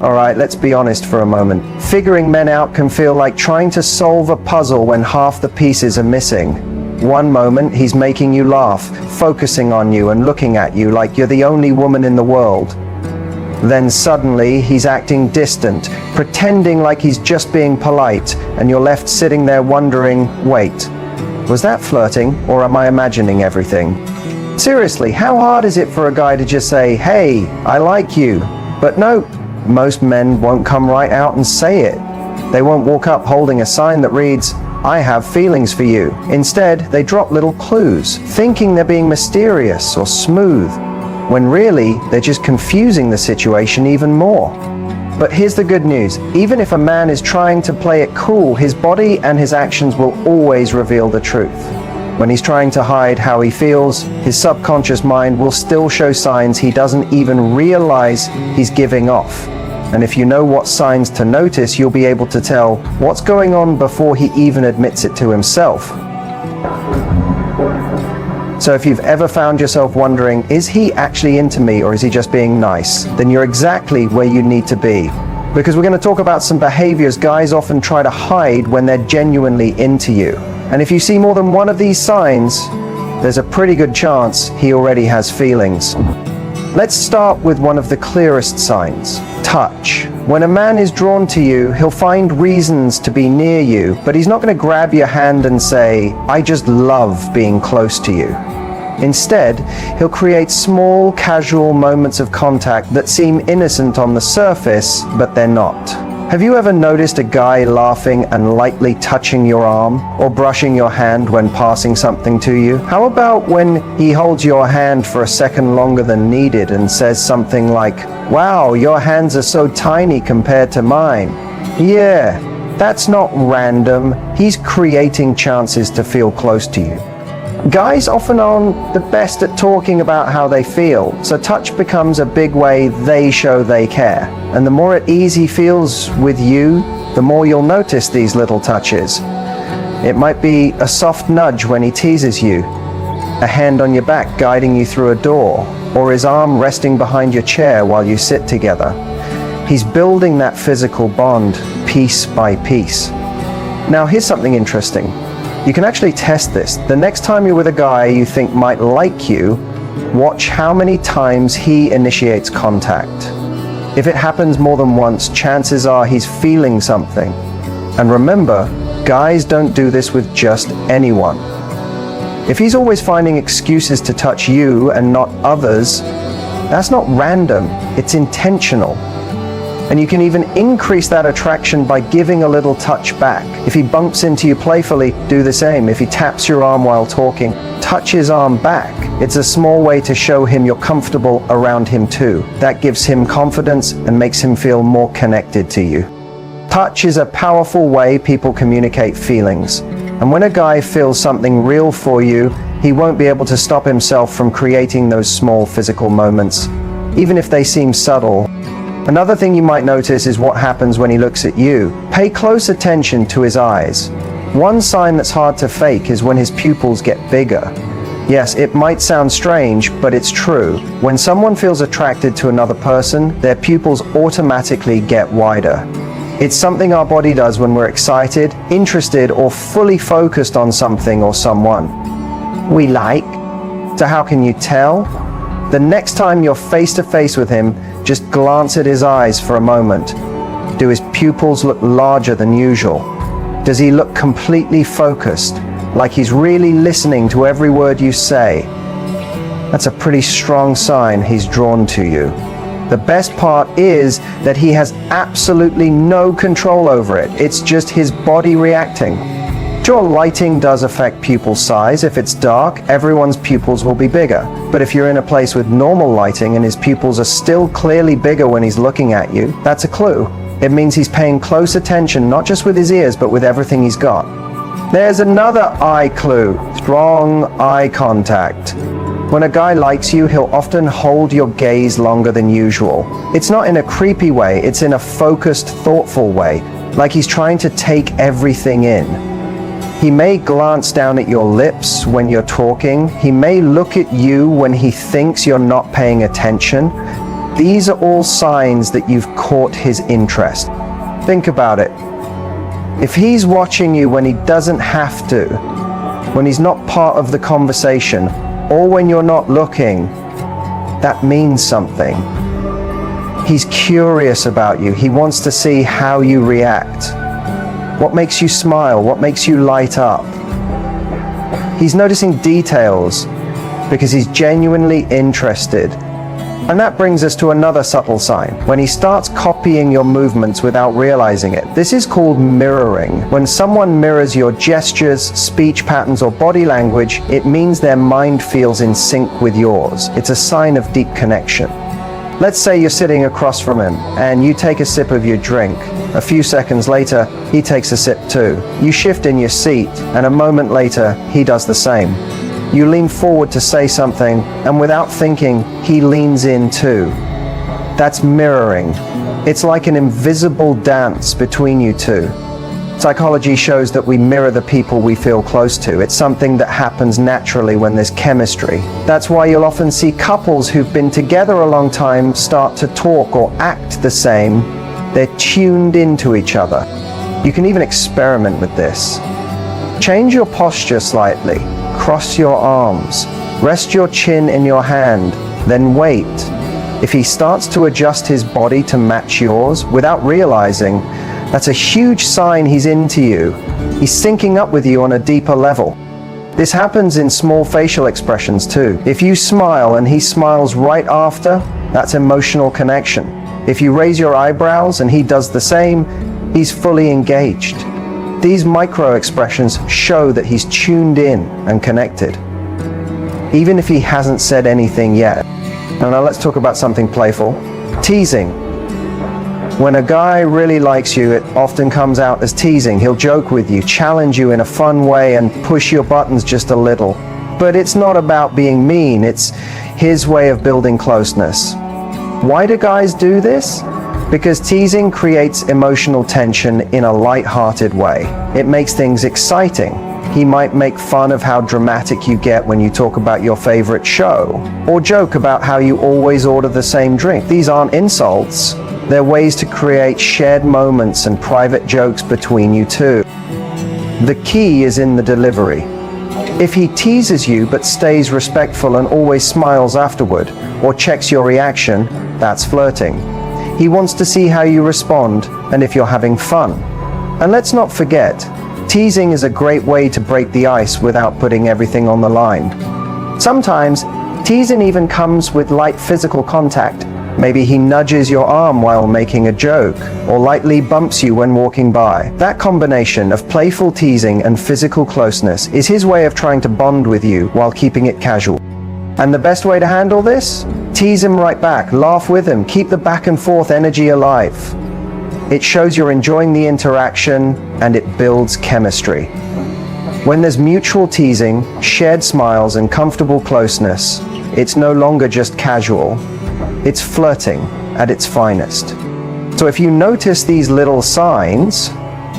Alright, let's be honest for a moment. Figuring men out can feel like trying to solve a puzzle when half the pieces are missing. One moment, he's making you laugh, focusing on you and looking at you like you're the only woman in the world. Then suddenly, he's acting distant, pretending like he's just being polite, and you're left sitting there wondering, wait, was that flirting, or am I imagining everything? Seriously, how hard is it for a guy to just say, hey, I like you? But no, most men won't come right out and say it. They won't walk up holding a sign that reads, I have feelings for you. Instead, they drop little clues, thinking they're being mysterious or smooth, when really, they're just confusing the situation even more. But here's the good news. Even if a man is trying to play it cool, his body and his actions will always reveal the truth. When he's trying to hide how he feels, his subconscious mind will still show signs he doesn't even realize he's giving off. And if you know what signs to notice, you'll be able to tell what's going on before he even admits it to himself. So if you've ever found yourself wondering, is he actually into me or is he just being nice? Then you're exactly where you need to be. Because we're going to talk about some behaviors guys often try to hide when they're genuinely into you. And if you see more than one of these signs, there's a pretty good chance he already has feelings. Let's start with one of the clearest signs, touch. When a man is drawn to you, he'll find reasons to be near you, but he's not going to grab your hand and say, I just love being close to you. Instead, he'll create small, casual moments of contact that seem innocent on the surface, but they're not. Have you ever noticed a guy laughing and lightly touching your arm or brushing your hand when passing something to you? How about when he holds your hand for a second longer than needed and says something like, wow, your hands are so tiny compared to mine. Yeah, that's not random. He's creating chances to feel close to you. Guys often aren't the best at talking about how they feel, so touch becomes a big way they show they care. And the more at ease he feels with you, the more you'll notice these little touches. It might be a soft nudge when he teases you, a hand on your back guiding you through a door, or his arm resting behind your chair while you sit together. He's building that physical bond piece by piece. Now here's something interesting. You can actually test this. The next time you're with a guy you think might like you, watch how many times he initiates contact. If it happens more than once, chances are he's feeling something. And remember, guys don't do this with just anyone. If he's always finding excuses to touch you and not others, that's not random, it's intentional. And you can even increase that attraction by giving a little touch back. If he bumps into you playfully, do the same. If he taps your arm while talking, touch his arm back. It's a small way to show him you're comfortable around him too. That gives him confidence and makes him feel more connected to you. Touch is a powerful way people communicate feelings. And when a guy feels something real for you, he won't be able to stop himself from creating those small physical moments, even if they seem subtle. Another thing you might notice is what happens when he looks at you. Pay close attention to his eyes. One sign that's hard to fake is when his pupils get bigger. Yes, it might sound strange, but it's true. When someone feels attracted to another person, their pupils automatically get wider. It's something our body does when we're excited, interested, or fully focused on something or someone we like. So how can you tell? The next time you're face to face with him, just glance at his eyes for a moment. Do his pupils look larger than usual? Does he look completely focused, like he's really listening to every word you say? That's a pretty strong sign he's drawn to you. The best part is that he has absolutely no control over it. It's just his body reacting. Sure, lighting does affect pupil size. If it's dark, everyone's pupils will be bigger. But if you're in a place with normal lighting and his pupils are still clearly bigger when he's looking at you, that's a clue. It means he's paying close attention, not just with his ears, but with everything he's got. There's another eye clue, strong eye contact. When a guy likes you, he'll often hold your gaze longer than usual. It's not in a creepy way, it's in a focused, thoughtful way, like he's trying to take everything in. He may glance down at your lips when you're talking. He may look at you when he thinks you're not paying attention. These are all signs that you've caught his interest. Think about it. If he's watching you when he doesn't have to, when he's not part of the conversation, or when you're not looking, that means something. He's curious about you. He wants to see how you react. What makes you smile? What makes you light up? He's noticing details because he's genuinely interested. And that brings us to another subtle sign, when he starts copying your movements without realizing it. This is called mirroring. When someone mirrors your gestures, speech patterns, or body language, it means their mind feels in sync with yours. It's a sign of deep connection. Let's say you're sitting across from him and you take a sip of your drink. A few seconds later, he takes a sip too. You shift in your seat, and a moment later, he does the same. You lean forward to say something, and without thinking, he leans in too. That's mirroring. It's like an invisible dance between you two. Psychology shows that we mirror the people we feel close to. It's something that happens naturally when there's chemistry. That's why you'll often see couples who've been together a long time start to talk or act the same. They're tuned into each other. You can even experiment with this. Change your posture slightly. Cross your arms. Rest your chin in your hand. Then wait. If he starts to adjust his body to match yours without realizing, that's a huge sign he's into you. He's syncing up with you on a deeper level. This happens in small facial expressions too. If you smile and he smiles right after, that's emotional connection. If you raise your eyebrows and he does the same, he's fully engaged. These micro expressions show that he's tuned in and connected, even if he hasn't said anything yet. Now let's talk about something playful. Teasing. When a guy really likes you, it often comes out as teasing. He'll joke with you, challenge you in a fun way, and push your buttons just a little. But it's not about being mean, it's his way of building closeness. Why do guys do this? Because teasing creates emotional tension in a light-hearted way. It makes things exciting. He might make fun of how dramatic you get when you talk about your favorite show, or joke about how you always order the same drink. These aren't insults. They're ways to create shared moments and private jokes between you two. The key is in the delivery. If he teases you but stays respectful and always smiles afterward, or checks your reaction, that's flirting. He wants to see how you respond and if you're having fun. And let's not forget, teasing is a great way to break the ice without putting everything on the line. Sometimes, teasing even comes with light physical contact. Maybe he nudges your arm while making a joke, or lightly bumps you when walking by. That combination of playful teasing and physical closeness is his way of trying to bond with you while keeping it casual. And the best way to handle this? Tease him right back, laugh with him, keep the back and forth energy alive. It shows you're enjoying the interaction and it builds chemistry. When there's mutual teasing, shared smiles, and comfortable closeness, it's no longer just casual. It's flirting at its finest. So if you notice these little signs,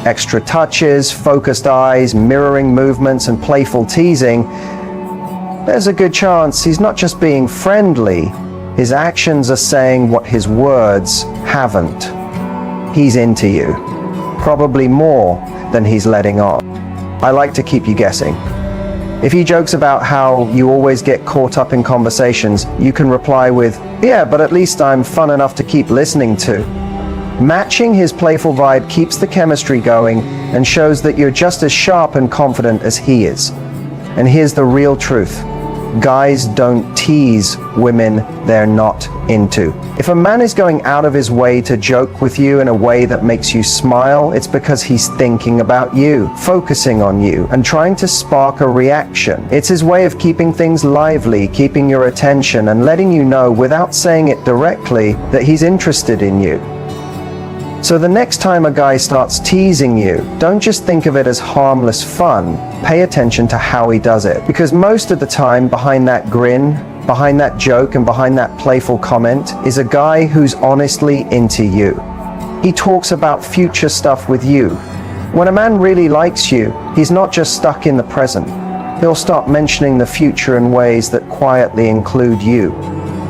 extra touches, focused eyes, mirroring movements, and playful teasing, there's a good chance he's not just being friendly, his actions are saying what his words haven't. He's into you, probably more than he's letting on. I like to keep you guessing. If he jokes about how you always get caught up in conversations, you can reply with, "Yeah, but at least I'm fun enough to keep listening to." Matching his playful vibe keeps the chemistry going and shows that you're just as sharp and confident as he is. And here's the real truth. Guys don't tease women they're not into. If a man is going out of his way to joke with you in a way that makes you smile, it's because he's thinking about you, focusing on you, and trying to spark a reaction. It's his way of keeping things lively, keeping your attention, and letting you know without saying it directly that he's interested in you. So the next time a guy starts teasing you, don't just think of it as harmless fun. Pay attention to how he does it. Because most of the time, behind that grin, behind that joke, and behind that playful comment is a guy who's honestly into you. He talks about future stuff with you. When a man really likes you, he's not just stuck in the present. He'll start mentioning the future in ways that quietly include you.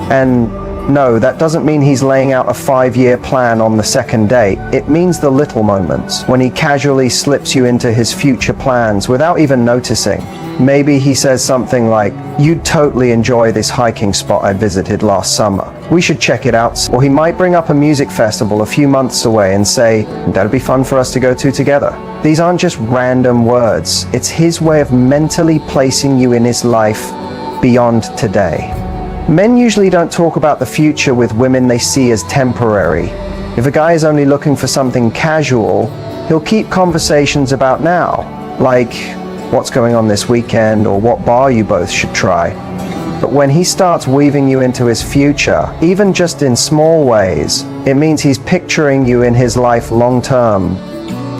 And No, that doesn't mean he's laying out a 5-year plan on the second date. It means the little moments, when he casually slips you into his future plans without even noticing. Maybe he says something like, "You'd totally enjoy this hiking spot I visited last summer. We should check it out." Or he might bring up a music festival a few months away and say, "That'd be fun for us to go to together." These aren't just random words. It's his way of mentally placing you in his life beyond today. Men usually don't talk about the future with women they see as temporary. If a guy is only looking for something casual, he'll keep conversations about now, like what's going on this weekend or what bar you both should try. But when he starts weaving you into his future, even just in small ways, it means he's picturing you in his life long term.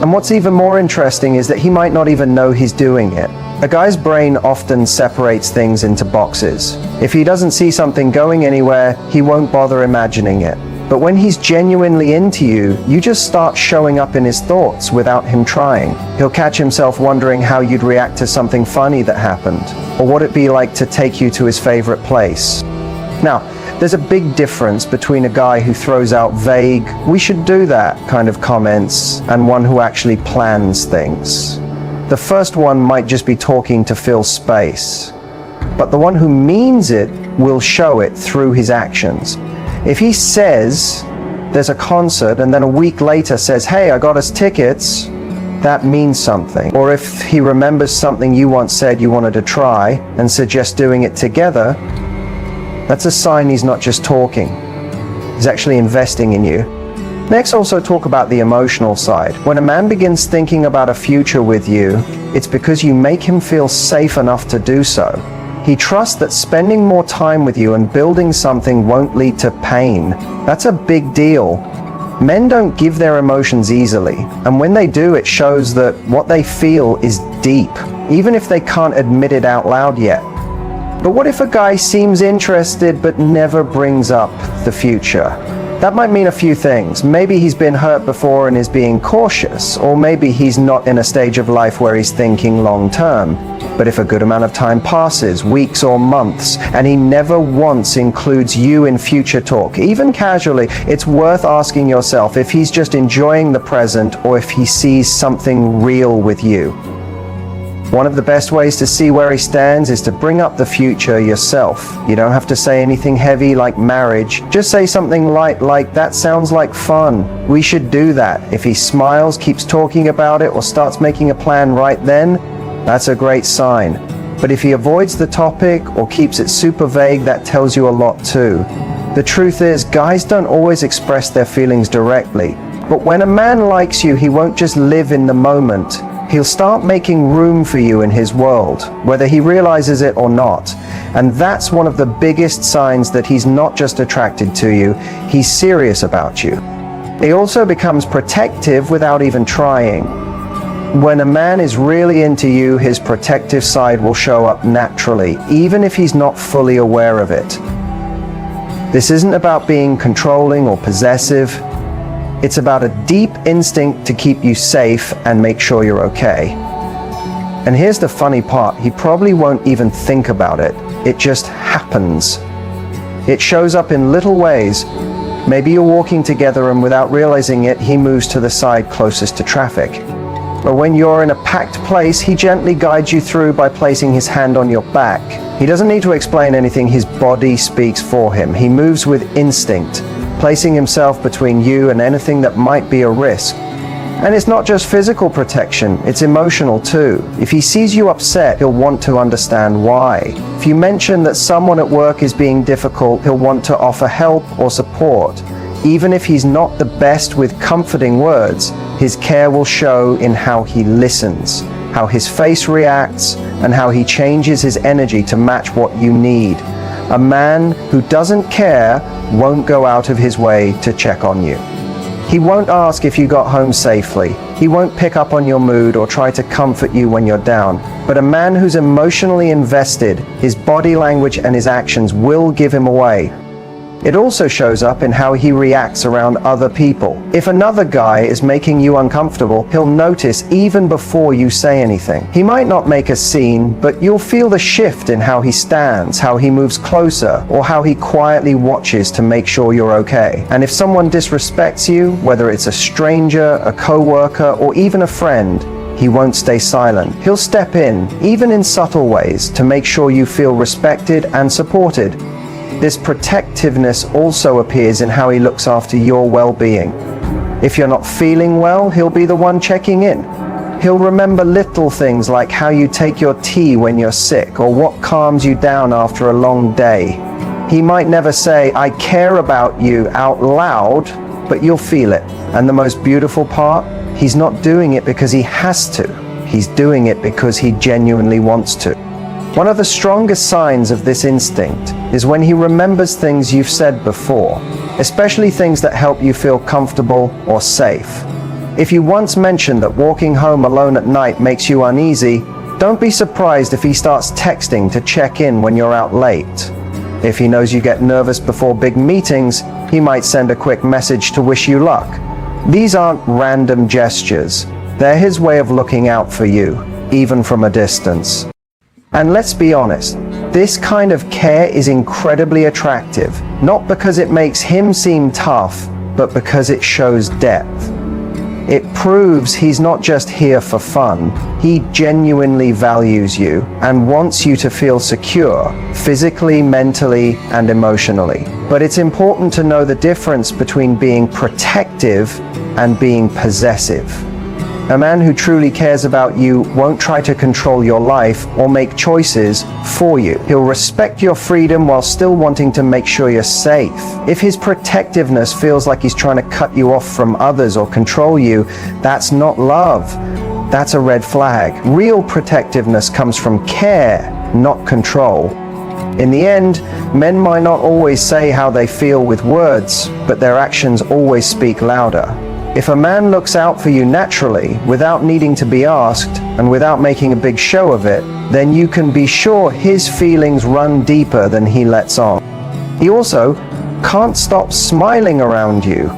And what's even more interesting is that he might not even know he's doing it. A guy's brain often separates things into boxes. If he doesn't see something going anywhere, he won't bother imagining it. But when he's genuinely into you, you just start showing up in his thoughts without him trying. He'll catch himself wondering how you'd react to something funny that happened, or what it'd be like to take you to his favorite place. Now, there's a big difference between a guy who throws out vague, "we should do that" kind of comments, and one who actually plans things. The first one might just be talking to fill space, but the one who means it will show it through his actions. If he says there's a concert and then a week later says, "Hey, I got us tickets," that means something. Or if he remembers something you once said you wanted to try and suggests doing it together, that's a sign he's not just talking. He's actually investing in you. Next, also talk about the emotional side. When a man begins thinking about a future with you, it's because you make him feel safe enough to do so. He trusts that spending more time with you and building something won't lead to pain. That's a big deal. Men don't give their emotions easily, and when they do, it shows that what they feel is deep, even if they can't admit it out loud yet. But what if a guy seems interested but never brings up the future? That might mean a few things. Maybe he's been hurt before and is being cautious, or maybe he's not in a stage of life where he's thinking long term. But if a good amount of time passes, weeks or months, and he never once includes you in future talk, even casually, it's worth asking yourself if he's just enjoying the present or if he sees something real with you. One of the best ways to see where he stands is to bring up the future yourself. You don't have to say anything heavy like marriage. Just say something light like, "That sounds like fun. We should do that." If he smiles, keeps talking about it, or starts making a plan right then, that's a great sign. But if he avoids the topic or keeps it super vague, that tells you a lot too. The truth is, guys don't always express their feelings directly. But when a man likes you, he won't just live in the moment. He'll start making room for you in his world, whether he realizes it or not. And that's one of the biggest signs that he's not just attracted to you, he's serious about you. He also becomes protective without even trying. When a man is really into you, his protective side will show up naturally, even if he's not fully aware of it. This isn't about being controlling or possessive. It's about a deep instinct to keep you safe and make sure you're okay. And here's the funny part, he probably won't even think about it. It just happens. It shows up in little ways. Maybe you're walking together and without realizing it, he moves to the side closest to traffic. Or when you're in a packed place, he gently guides you through by placing his hand on your back. He doesn't need to explain anything, his body speaks for him. He moves with instinct, placing himself between you and anything that might be a risk. And it's not just physical protection, it's emotional too. If he sees you upset, he'll want to understand why. If you mention that someone at work is being difficult, he'll want to offer help or support. Even if he's not the best with comforting words, his care will show in how he listens, how his face reacts, and how he changes his energy to match what you need. A man who doesn't care won't go out of his way to check on you. He won't ask if you got home safely. He won't pick up on your mood or try to comfort you when you're down. But a man who's emotionally invested, his body language and his actions will give him away. It also shows up in how he reacts around other people. If another guy is making you uncomfortable, he'll notice even before you say anything. He might not make a scene, but you'll feel the shift in how he stands, how he moves closer, or how he quietly watches to make sure you're okay. And if someone disrespects you, whether it's a stranger, a co-worker, or even a friend, he won't stay silent. He'll step in, even in subtle ways, to make sure you feel respected and supported. This protectiveness also appears in how he looks after your well-being. If you're not feeling well, he'll be the one checking in. He'll remember little things like how you take your tea when you're sick or what calms you down after a long day. He might never say, "I care about you" out loud, but you'll feel it. And the most beautiful part, he's not doing it because he has to. He's doing it because he genuinely wants to. One of the strongest signs of this instinct is when he remembers things you've said before, especially things that help you feel comfortable or safe. If you once mentioned that walking home alone at night makes you uneasy, don't be surprised if he starts texting to check in when you're out late. If he knows you get nervous before big meetings, he might send a quick message to wish you luck. These aren't random gestures. They're his way of looking out for you, even from a distance. And let's be honest, this kind of care is incredibly attractive, not because it makes him seem tough, but because it shows depth. It proves he's not just here for fun. He genuinely values you and wants you to feel secure, physically, mentally, and emotionally. But it's important to know the difference between being protective and being possessive. A man who truly cares about you won't try to control your life or make choices for you. He'll respect your freedom while still wanting to make sure you're safe. If his protectiveness feels like he's trying to cut you off from others or control you, that's not love. That's a red flag. Real protectiveness comes from care, not control. In the end, men might not always say how they feel with words, but their actions always speak louder. If a man looks out for you naturally, without needing to be asked, and without making a big show of it, then you can be sure his feelings run deeper than he lets on. He also can't stop smiling around you.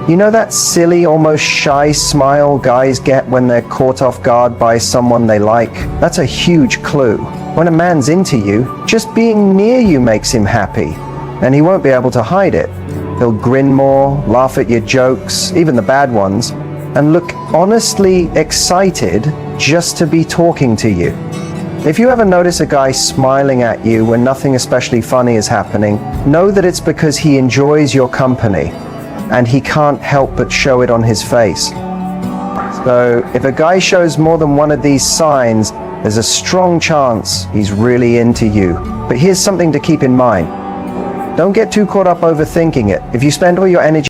You know that silly, almost shy smile guys get when they're caught off guard by someone they like? That's a huge clue. When a man's into you, just being near you makes him happy, and he won't be able to hide it. He'll grin more, laugh at your jokes, even the bad ones, and look honestly excited just to be talking to you. If you ever notice a guy smiling at you when nothing especially funny is happening, know that it's because he enjoys your company, and he can't help but show it on his face. So if a guy shows more than one of these signs, there's a strong chance he's really into you. But here's something to keep in mind. Don't get too caught up overthinking it. If you spend all your energy